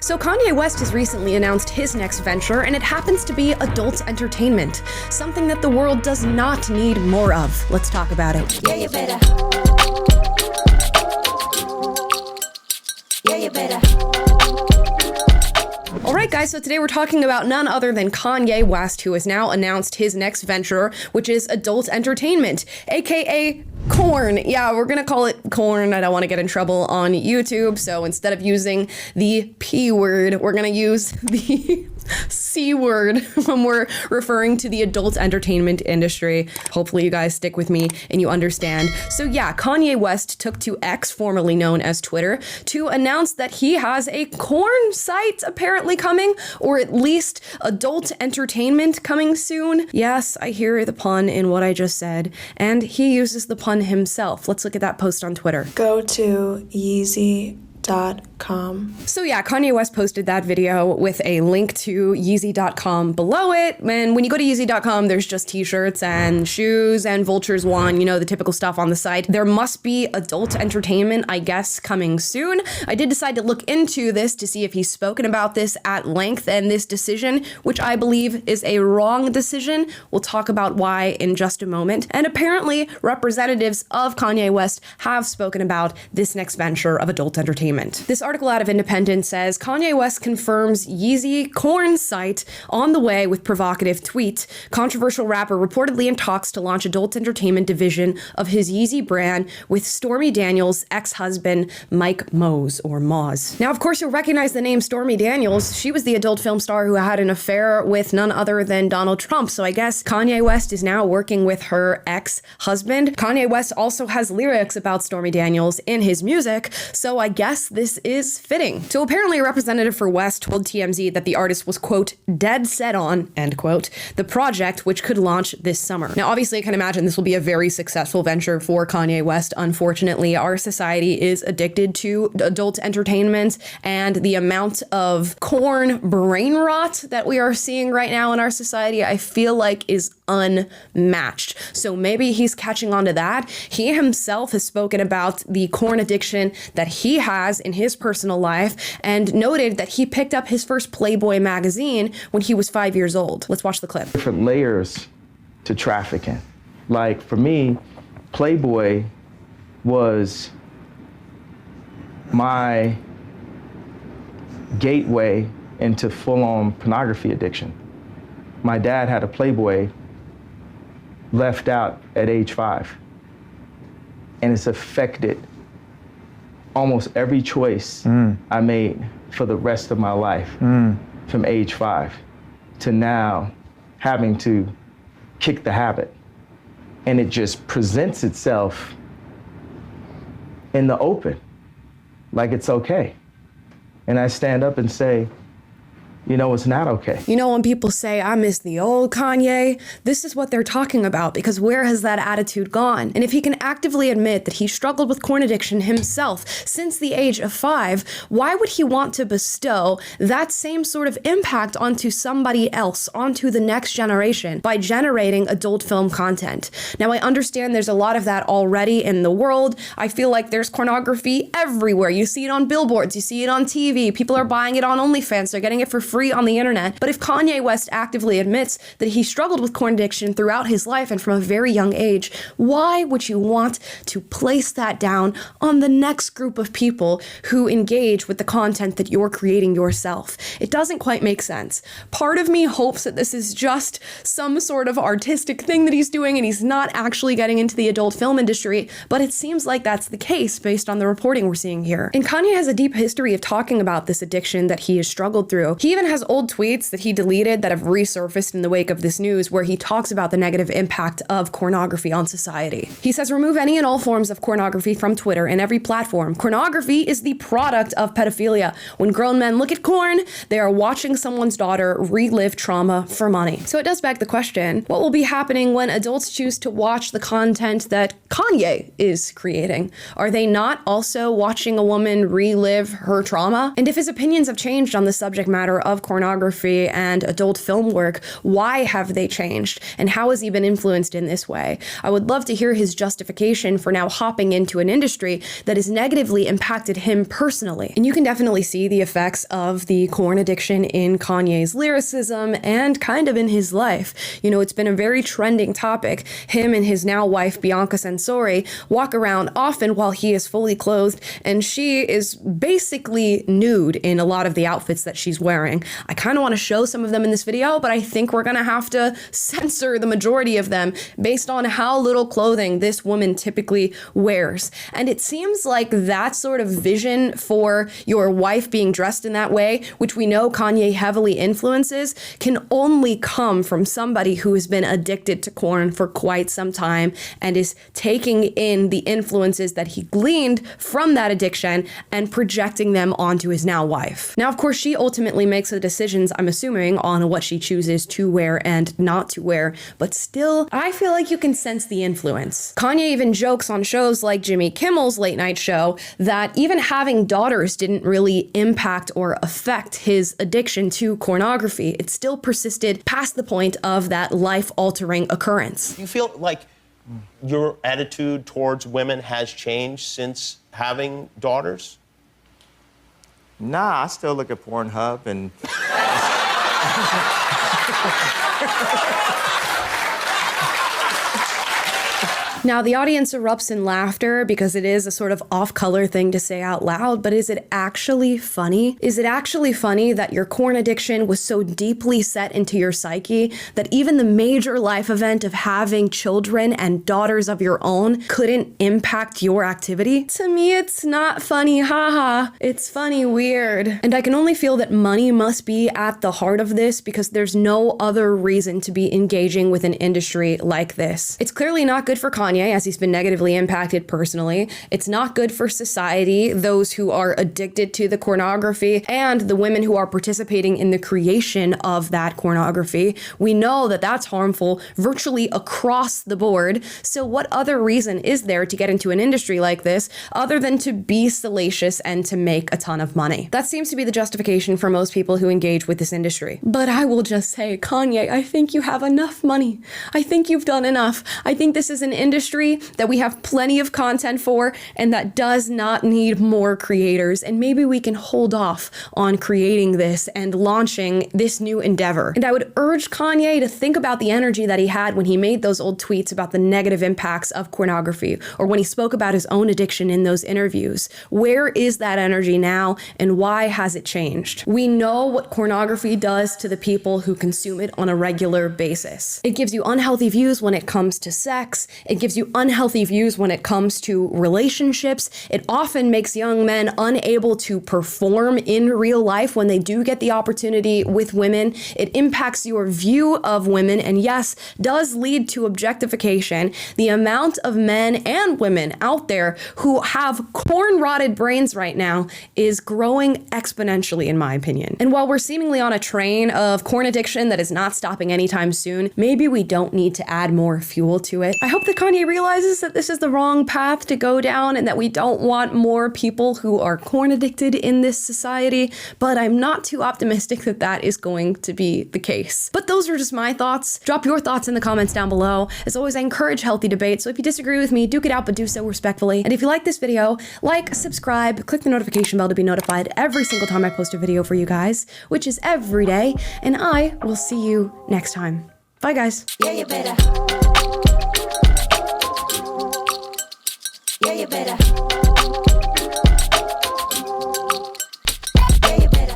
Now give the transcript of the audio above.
So Kanye West has recently announced his next venture, and it happens to be adult entertainment, something that the world does not need more of. Let's talk about it. Yeah, you better. Yeah, you better. Alright guys, so today we're talking about none other than Kanye West, who has now announced his next venture, which is adult entertainment, aka corn. Yeah, we're gonna call it corn. I don't want to get in trouble on YouTube, so instead of using the P word, we're gonna use the C word when we're referring to the adult entertainment industry. Hopefully you guys stick with me and you understand. So yeah, Kanye West took to X, formerly known as Twitter, to announce that he has a corn site apparently coming, or at least adult entertainment coming soon. Yes, I hear the pun in what I just said, and he uses the pun himself. Let's look at that post on Twitter. Go to Yeezy.com. So yeah, Kanye West posted that video with a link to Yeezy.com below it. And when you go to Yeezy.com, there's just t-shirts and shoes and Vultures One, you know, the typical stuff on the site. There must be adult entertainment, I guess, coming soon. I did decide to look into this to see if he's spoken about this at length, and this decision, which I believe is a wrong decision. We'll talk about why in just a moment. And apparently representatives of Kanye West have spoken about this next venture of adult entertainment. This article out of Independent says Kanye West confirms Yeezy corn site on the way with provocative tweet. Controversial rapper reportedly in talks to launch adult entertainment division of his Yeezy brand with Stormy Daniels' ex-husband Mike Mose or Moz. Now, of course, you'll recognize the name Stormy Daniels. She was the adult film star who had an affair with none other than Donald Trump. So I guess Kanye West is now working with her ex-husband. Kanye West also has lyrics about Stormy Daniels in his music, so I guess this is fitting. So apparently a representative for West told TMZ that the artist was, quote, dead set on, end quote, the project, which could launch this summer. Now, obviously I can imagine this will be a very successful venture for Kanye West. Unfortunately, our society is addicted to adult entertainment, and the amount of corn brain rot that we are seeing right now in our society, I feel like is unmatched. So maybe he's catching on to that. He himself has spoken about the corn addiction that he has in his personal life, and noted that he picked up his first Playboy magazine when he was 5 years old. Let's watch the clip. Different layers to trafficking. Like for me, Playboy was my gateway into full-on pornography addiction. My dad had a Playboy left out at age 5, and it's affected almost every choice I made for the rest of my life, from age 5 to now having to kick the habit. And it just presents itself in the open, like it's okay. And I stand up and say, you know, it's not okay. You know, when people say, I miss the old Kanye, this is what they're talking about, because where has that attitude gone? And if he can actively admit that he struggled with corn addiction himself since the age of 5, why would he want to bestow that same sort of impact onto somebody else, onto the next generation, by generating adult film content? Now, I understand there's a lot of that already in the world. I feel like there's pornography everywhere. You see it on billboards, you see it on TV, people are buying it on OnlyFans, they're getting it for free on the internet. But if Kanye West actively admits that he struggled with corn addiction throughout his life and from a very young age, why would you want to place that down on the next group of people who engage with the content that you're creating yourself? It doesn't quite make sense. Part of me hopes that this is just some sort of artistic thing that he's doing and he's not actually getting into the adult film industry, but it seems like that's the case based on the reporting we're seeing here. And Kanye has a deep history of talking about this addiction that he has struggled through. He even has old tweets that he deleted that have resurfaced in the wake of this news, where he talks about the negative impact of pornography on society. He says, remove any and all forms of pornography from Twitter and every platform. Pornography is the product of pedophilia. When grown men look at corn, they are watching someone's daughter relive trauma for money. So it does beg the question, what will be happening when adults choose to watch the content that Kanye is creating? Are they not also watching a woman relive her trauma? And if his opinions have changed on the subject matter of pornography and adult film work, why have they changed? And how has he been influenced in this way? I would love to hear his justification for now hopping into an industry that has negatively impacted him personally. And you can definitely see the effects of the porn addiction in Kanye's lyricism and kind of in his life. You know, it's been a very trending topic. Him and his now wife, Bianca Sensori, walk around often while he is fully clothed, and she is basically nude in a lot of the outfits that she's wearing. I kind of want to show some of them in this video, but I think we're gonna have to censor the majority of them based on how little clothing this woman typically wears. And it seems like that sort of vision for your wife being dressed in that way, which we know Kanye heavily influences, can only come from somebody who has been addicted to porn for quite some time and is taking in the influences that he gleaned from that addiction and projecting them onto his now wife. Now, of course, she ultimately makes the decisions, I'm assuming, on what she chooses to wear and not to wear, but still, I feel like you can sense the influence. Kanye even jokes on shows like Jimmy Kimmel's late night show that even having daughters didn't really impact or affect his addiction to pornography. It still persisted past the point of that life-altering occurrence. You feel like your attitude towards women has changed since having daughters? Nah, I still look at Pornhub and... Now, the audience erupts in laughter because it is a sort of off-color thing to say out loud, but is it actually funny? Is it actually funny that your porn addiction was so deeply set into your psyche that even the major life event of having children and daughters of your own couldn't impact your activity? To me, it's not funny, haha. It's funny weird. And I can only feel that money must be at the heart of this because there's no other reason to be engaging with an industry like this. It's clearly not good for Kanye, as he's been negatively impacted personally. It's not good for society, those who are addicted to the pornography, and the women who are participating in the creation of that pornography. We know that that's harmful virtually across the board. So what other reason is there to get into an industry like this other than to be salacious and to make a ton of money? That seems to be the justification for most people who engage with this industry. But I will just say, Kanye, I think you have enough money. I think you've done enough. I think this is an industry that we have plenty of content for and that does not need more creators. And maybe we can hold off on creating this and launching this new endeavor. And I would urge Kanye to think about the energy that he had when he made those old tweets about the negative impacts of pornography, or when he spoke about his own addiction in those interviews. Where is that energy now, and why has it changed? We know what pornography does to the people who consume it on a regular basis. It gives you unhealthy views when it comes to sex. It gives you unhealthy views when it comes to relationships. It often makes young men unable to perform in real life when they do get the opportunity with women. It impacts your view of women, and yes, does lead to objectification. The amount of men and women out there who have corn-rotted brains right now is growing exponentially, in my opinion. And while we're seemingly on a train of porn addiction that is not stopping anytime soon, maybe we don't need to add more fuel to it. I hope that Kanye realizes that this is the wrong path to go down and that we don't want more people who are porn addicted in this society, but I'm not too optimistic that that is going to be the case. But those are just my thoughts. Drop your thoughts in the comments down below. As always, I encourage healthy debate, so if you disagree with me, duke it out, but do so respectfully. And if you like this video, like, subscribe, click the notification bell to be notified every single time I post a video for you guys, which is every day, and I will see you next time. Bye, guys. Yeah, you better. Yeah, you better.